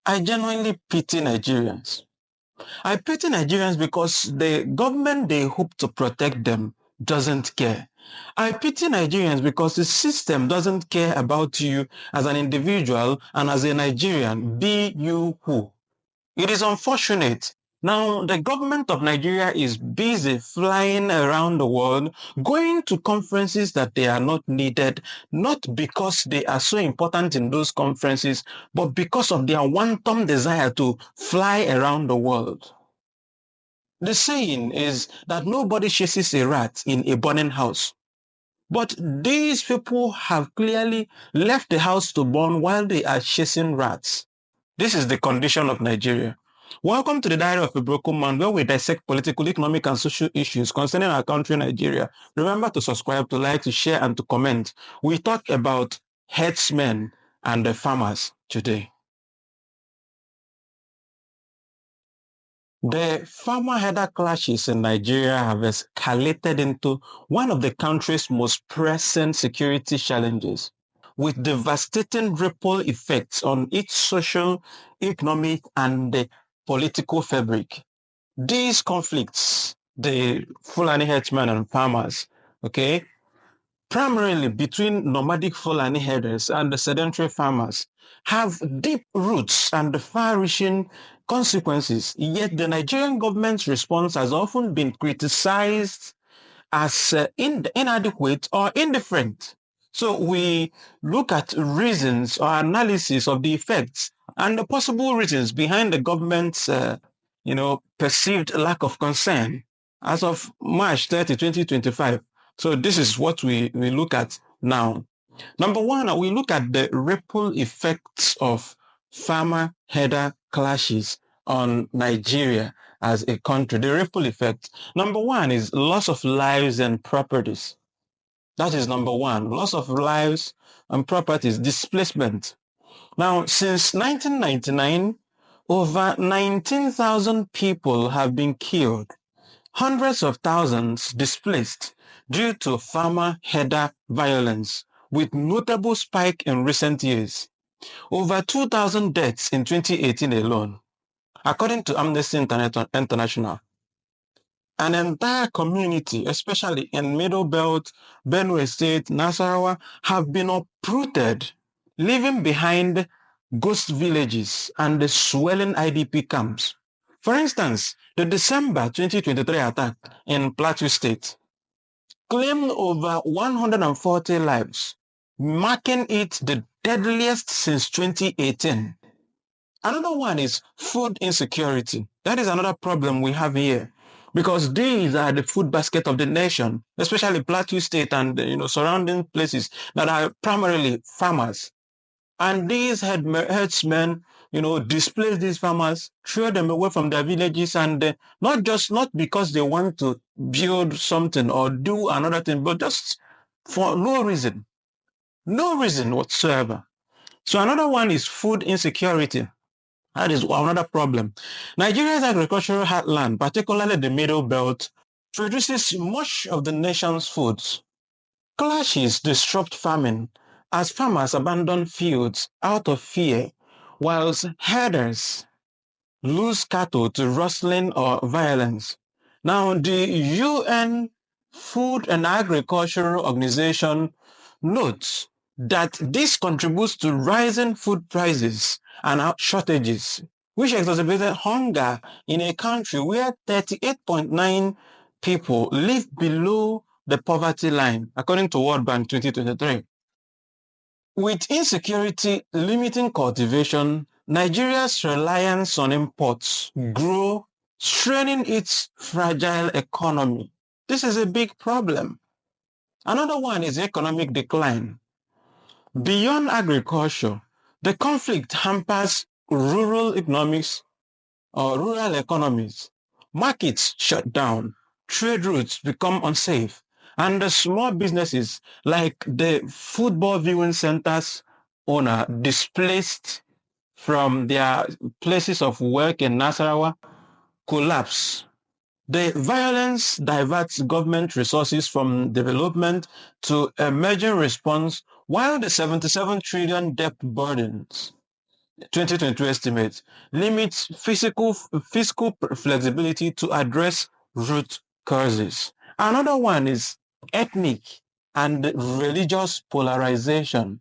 I genuinely pity Nigerians. I pity Nigerians because the government they hope to protect them doesn't care. I pity Nigerians because the system doesn't care about you as an individual and as a Nigerian, be you who. It is unfortunate. Now, the government of Nigeria is busy flying around the world, going to conferences that they are not needed, not because they are so important in those conferences, but because of their wanton desire to fly around the world. The saying is that nobody chases a rat in a burning house. But these people have clearly left the house to burn while they are chasing rats. This is the condition of Nigeria. Welcome to the Diary of a Broken Man, where we dissect political, economic, and social issues concerning our country, Nigeria. Remember to subscribe, to like, to share, and to comment. We talk about herdsmen and the farmers today. The farmer-herder clashes in Nigeria have escalated into one of the country's most pressing security challenges, with devastating ripple effects on its social, economic, and the political fabric. These conflicts, the Fulani herdsmen and farmers, okay, primarily between nomadic Fulani herders and the sedentary farmers, have deep roots and far-reaching consequences. Yet the Nigerian government's response has often been criticized as inadequate or indifferent. So we look at reasons or analysis of the effects and the possible reasons behind the government's, perceived lack of concern as of March 30, 2025. So this is what we look at now. Number one, we look at the ripple effects of farmer-herder clashes on Nigeria as a country. The ripple effect. Number one is loss of lives and properties. That is number one. Loss of lives and properties, displacement. Now, since 1999, over 19,000 people have been killed, hundreds of thousands displaced due to farmer-herder violence, with notable spike in recent years. Over 2,000 deaths in 2018 alone, according to Amnesty International. An entire community, especially in Middle Belt, Benue State, Nasarawa, have been uprooted, leaving behind ghost villages and the swelling IDP camps. For instance, the December 2023 attack in Plateau State claimed over 140 lives, marking it the deadliest since 2018. Another one is food insecurity. That is another problem we have here, because these are the food basket of the nation, especially Plateau State and surrounding places that are primarily farmers. And these herdsmen, displace these farmers, throw them away from their villages, and not because they want to build something or do another thing, but just for no reason whatsoever. So another one is food insecurity. That is another problem. Nigeria's agricultural heartland, particularly the Middle Belt, produces much of the nation's foods. Clashes disrupt farming as farmers abandon fields out of fear, whilst herders lose cattle to rustling or violence. Now, the UN Food and Agricultural Organization notes that this contributes to rising food prices and shortages, which exacerbated hunger in a country where 38.9 people live below the poverty line, according to World Bank 2023. With insecurity limiting cultivation, Nigeria's reliance on imports grew, straining its fragile economy. This is a big problem. Another one is economic decline. Beyond agriculture, the conflict hampers rural economics or rural economies. Markets shut down, trade routes become unsafe, and the small businesses like the football viewing centers owner displaced from their places of work in Nasarawa collapse. The violence diverts government resources from development to emerging response, while the 77 trillion debt burdens 2022 estimates limits fiscal flexibility to address root causes. Another one is ethnic and religious polarization.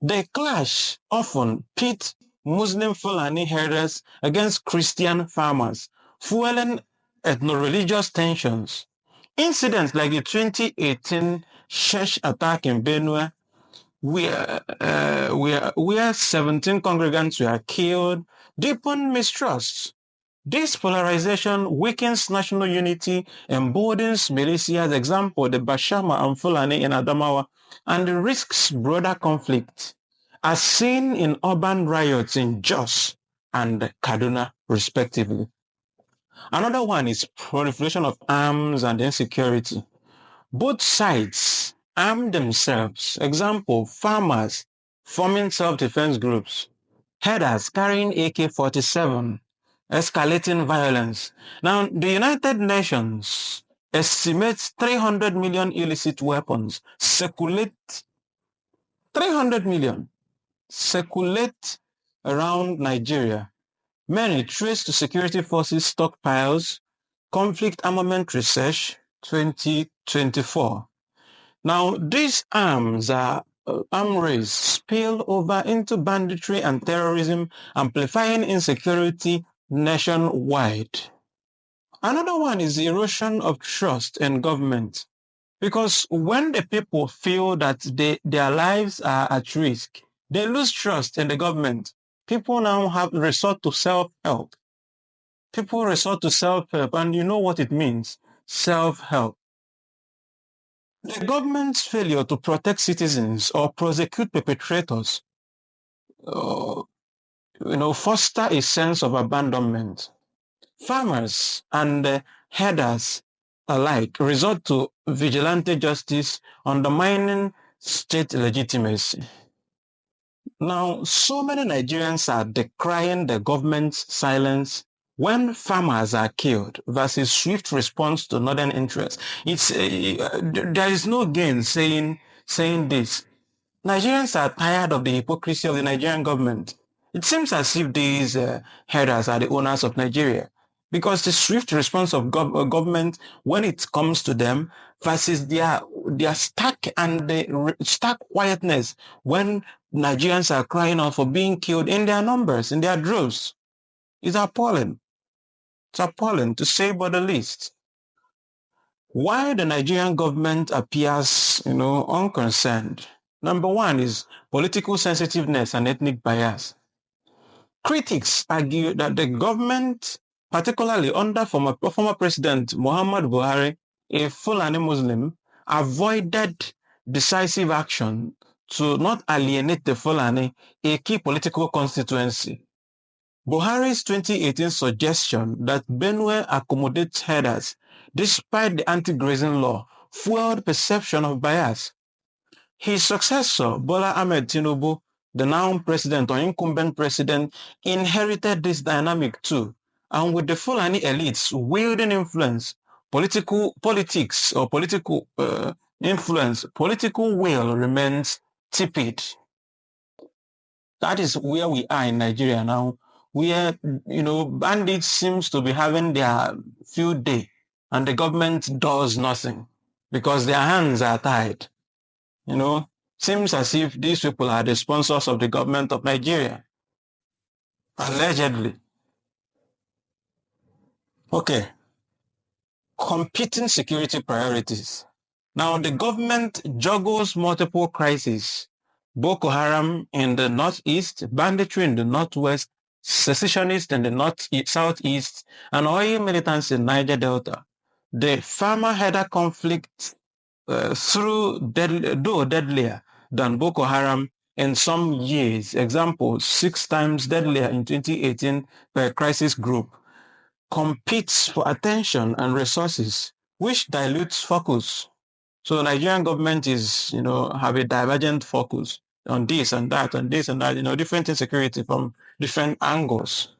The clash often pit Muslim Fulani herders against Christian farmers, fueling ethno-religious tensions. Incidents like the 2018 church attack in Benue, where 17 congregants were killed, deepen mistrust. This polarization weakens national unity, emboldens militias, example, the Bashama and Fulani in Adamawa, and risks broader conflict, as seen in urban riots in Jos and Kaduna, respectively. Another one is proliferation of arms and insecurity. Both sides arm themselves. Example, farmers forming self-defense groups, herders carrying AK-47, escalating violence. Now, the United Nations estimates 300 million illicit weapons circulate 300 million circulate around Nigeria. Many traced to security forces stockpiles, conflict armament research 2024. Now, these arms arm race spill over into banditry and terrorism, amplifying insecurity nationwide. Another one is the erosion of trust in government. Because when the people feel that their lives are at risk, they lose trust in the government. People now have resort to self-help. People resort to self-help, and you know what it means, self-help. The government's failure to protect citizens or prosecute perpetrators, uh, foster a sense of abandonment. Farmers and herders alike resort to vigilante justice, undermining state legitimacy. Now, so many Nigerians are decrying the government's silence when farmers are killed versus swift response to northern interests. There is no gain saying this. Nigerians are tired of the hypocrisy of the Nigerian government. It seems as if these herders are the owners of Nigeria, because the swift response of government when it comes to them versus their stark and stark quietness when Nigerians are crying out for being killed in their numbers, in their droves, is appalling. It's appalling to say but the least. Why the Nigerian government appears, unconcerned. Number one is political sensitiveness and ethnic bias. Critics argue that the government, particularly under former President Muhammad Buhari, a Fulani Muslim, avoided decisive action to not alienate the Fulani, a key political constituency. Buhari's 2018 suggestion that Benue accommodates herders despite the anti-grazing law fueled perception of bias. His successor, Bola Ahmed Tinubu, the now president or incumbent president, inherited this dynamic too. And with the Fulani elites wielding influence, political influence, political will remains tepid. That is where we are in Nigeria now, where bandits seems to be having their field day, and the government does nothing because their hands are tied. Seems as if these people are the sponsors of the government of Nigeria, allegedly. Okay, competing security priorities. Now, the government juggles multiple crises. Boko Haram in the northeast, banditry in the northwest, secessionists in the southeast, and oil militants in Niger Delta. The farmer-herder conflict, though deadlier than Boko Haram in some years, example, 6 times deadlier in 2018 per crisis group, competes for attention and resources, which dilutes focus. So the Nigerian government is, have a divergent focus on this and that and this and that, different insecurity from different angles.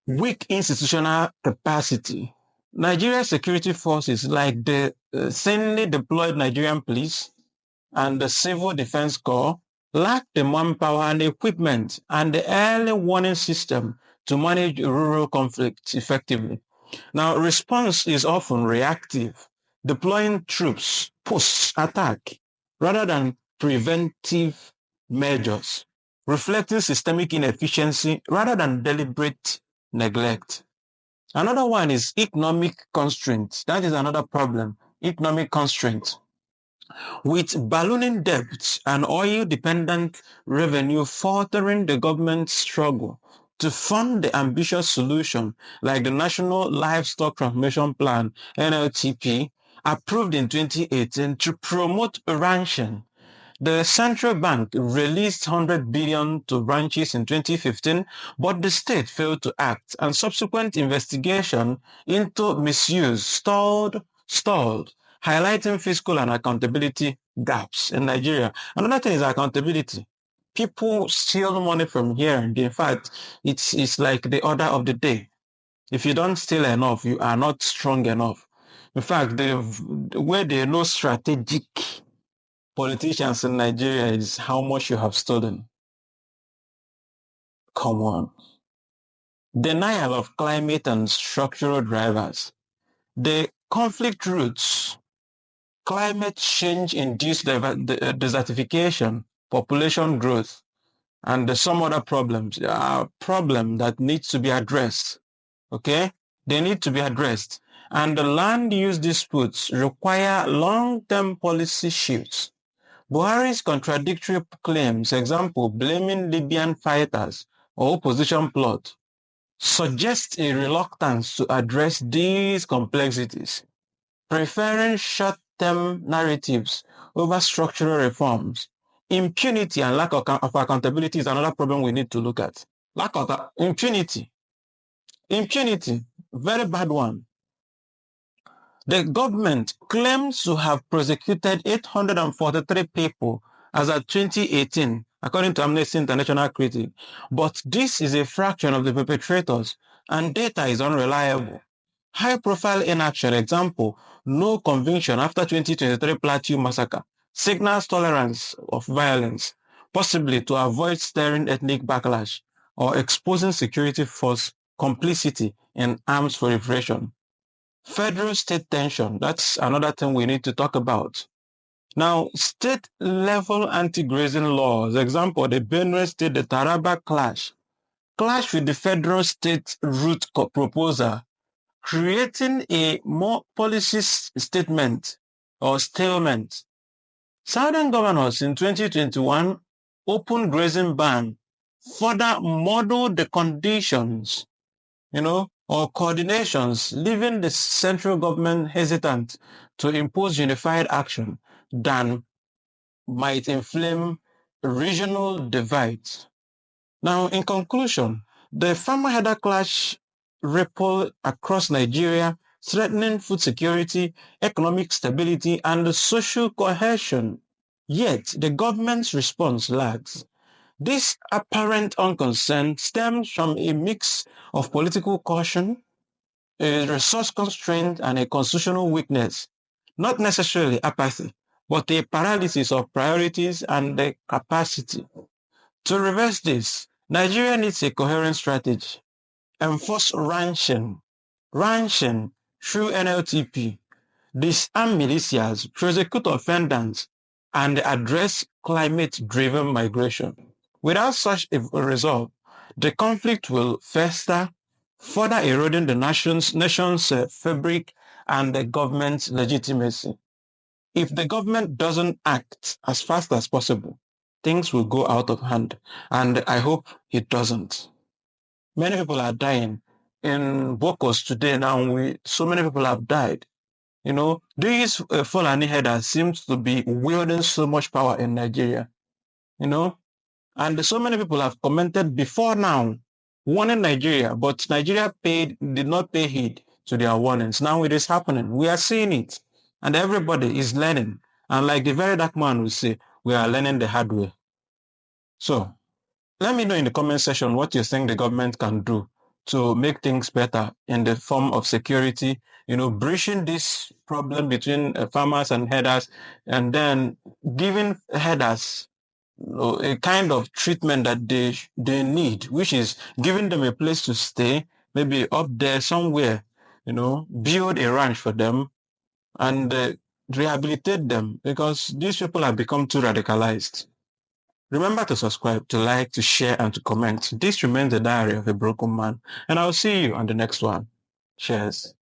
Weak institutional capacity. Nigeria's security forces, like the thinly deployed Nigerian police and the Civil Defense Corps, lack the manpower and equipment and the early warning system to manage rural conflicts effectively. Now, response is often reactive, deploying troops post-attack rather than preventive measures, reflecting systemic inefficiency rather than deliberate neglect. Another one is economic constraints. That is another problem, economic constraints. With ballooning debts and oil-dependent revenue faltering, the government struggle to fund the ambitious solution like the National Livestock Transformation Plan (NLTP) approved in 2018 to promote ranching. The central bank released 100 billion to ranches in 2015, but the state failed to act, and subsequent investigation into misuse stalled, highlighting fiscal and accountability gaps in Nigeria. Another thing is accountability. People steal money from here, and in fact, it's like the order of the day. If you don't steal enough, you are not strong enough. In fact, the way they know strategic politicians in Nigeria is how much you have stolen. Come on. Denial of climate and structural drivers. The conflict roots, climate change induced desertification, population growth, and some other problems are problems that need to be addressed. Okay? They need to be addressed. And the land use disputes require long-term policy shifts. Buhari's contradictory claims, example, blaming Libyan fighters or opposition plot, suggest a reluctance to address these complexities, preferring short-term narratives over structural reforms. Impunity and lack of accountability is another problem we need to look at. Lack of impunity. Impunity, very bad one. The government claims to have prosecuted 843 people as of 2018, according to Amnesty International critic, but this is a fraction of the perpetrators, and data is unreliable. High-profile inaction, example, no conviction after 2023 Plateau massacre, signals tolerance of violence, possibly to avoid stirring ethnic backlash or exposing security force complicity in arms proliferation. Federal-state tension, that's another thing we need to talk about. Now, state-level anti-grazing laws, example, the Benue State, the Taraba clash with the federal-state route proposal, creating a more policy statement or stalemate. Southern governors in 2021 open grazing ban further modeled the conditions or coordinations, leaving the central government hesitant to impose unified action than might inflame regional divides. Now, in conclusion, the farmer-herder clash ripple across Nigeria, threatening food security, economic stability, and social cohesion. Yet, the government's response lags. This apparent unconcern stems from a mix of political caution, a resource constraint, and a constitutional weakness, not necessarily apathy, but a paralysis of priorities and the capacity. To reverse this, Nigeria needs a coherent strategy. Enforce ranching through NLTP, disarm militias, prosecute offenders, and address climate-driven migration. Without such a resolve, the conflict will fester, further eroding the nation's fabric and the government's legitimacy. If the government doesn't act as fast as possible, things will go out of hand, and I hope it doesn't. Many people are dying. In Bokos today now, so many people have died. These Fulani headers seems to be wielding so much power in Nigeria. And so many people have commented before now, warning Nigeria, but Nigeria did not pay heed to their warnings. Now it is happening. We are seeing it, and everybody is learning. And like the very dark man will say, we are learning the hard way. So let me know in the comment section what you think the government can do to make things better in the form of security, bridging this problem between farmers and herders, and then giving herders a kind of treatment that they need, which is giving them a place to stay, maybe up there somewhere, build a ranch for them and rehabilitate them, because these people have become too radicalized. Remember to subscribe, to like, to share, and to comment. This remains the diary of a broken man, and I'll see you on the next one. Cheers.